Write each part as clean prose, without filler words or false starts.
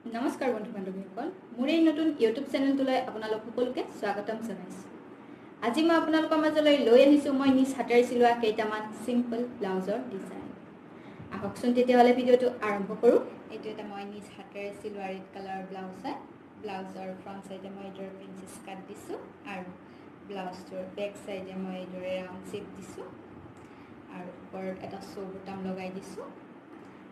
নমস্কাৰ বন্ধু বান্ধৱীসকল মোৰ এই নতুন ইউটিউব চেনেলটোলৈ আপোনালোক সকলোকে স্বাগতম জনাইছো আজি মই আপোনালোকৰ মাজলৈ লৈ আহিছো মই নিজ হাতেৰে চিলোৱা কেইটামান সিম্পল ব্লাউজৰ ডিজাইন আহকচোন তেতিয়াহলে ভিডিওটো আৰম্ভ কৰো এইটো এটা মই নিজ হাতেৰে চিলোৱা ৰেড কালাৰ ব্লাউজ হয় ব্লাউজৰ ফ্ৰন্ট সাইডে মই এইদৰে প্ৰিন্সেছ কাট দিছো আৰু ব্লাউজৰ বেক সাইডে মই এইদৰে ৰাউন্ড শেপ দিছো আৰু ওপৰত এটা শো বুটাম লগাই দিছো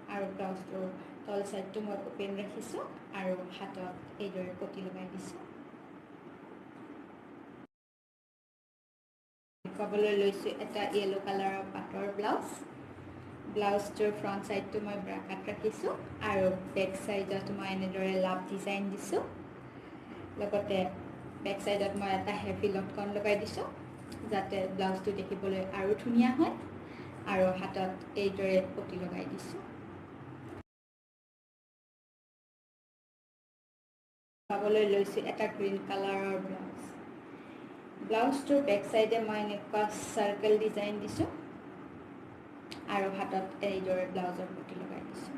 আৰু ব্লাউজৰ তল সাইডটো মই ওপেন ৰাখিছো আৰু হাতত এইদৰে পটি লগাই দিছো দেখুৱাবলৈ লৈছো এটা ইয়েলো কালাৰৰ পাটৰ ব্লাউজৰ ফ্ৰন্ট সাইডটো মই ব্ৰা কাট ৰাখিছো আৰু বেক সাইডত মই এনেদৰে লাভ ডিজাইন দিছো লগতে বেক সাইডত মই এটা হেভি লটকন লগাই দিছো যাতে ব্লাউজটো দেখিবলৈ আৰু ধুনীয়া হয় আৰু হাতত এইদৰে পটি লগাই দিছো পাবলৈ লৈছো এটা গ্ৰীন কালাৰৰ ব্লাউজটোৰ বেক সাইডে মই এনেকুৱা সাৰ্কেল ডিজাইন দিছো আৰু হাতত এইদৰে ব্লাউজৰ পটি লগাই দিছো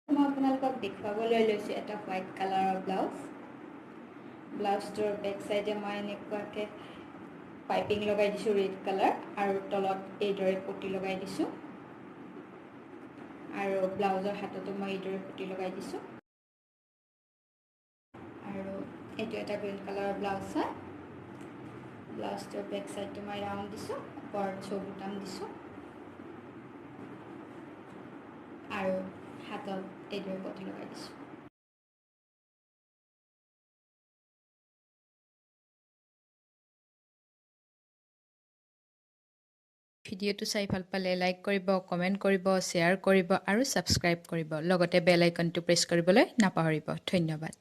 মই আপোনালোকক দেখুৱাবলৈ লৈছো এটা হোৱাইট কালাৰৰ ব্লাউজটোৰ বেক সাইডে মই এনেকুৱাকে পাইপিং লগাই দিছো ৰেড কালাৰ আৰু তলত এইদৰে পটি লগাই দিছো আৰু ব্লাউজৰ হাততো মই এইদৰে পটি লগাই দিছো আৰু এইটো এটা গ্ৰীন কালাৰৰ ব্লাউজ হয় ব্লাউজটোৰ বেক সাইডটো মই ৰাউন্ড দিছো ওপৰত শো বুটাম দিছো আৰু হাতত এইদৰে পটি লগাই দিছো ভিডিওটো চাই ভাল পালে লাইক কৰিব কমেন্ট কৰিব শেয়াৰ কৰিব আৰু সাবস্ক্ৰাইব কৰিব লগতে বেল আইকনটো প্ৰেছ কৰিবলৈ নাপাহৰিব ধন্যবাদ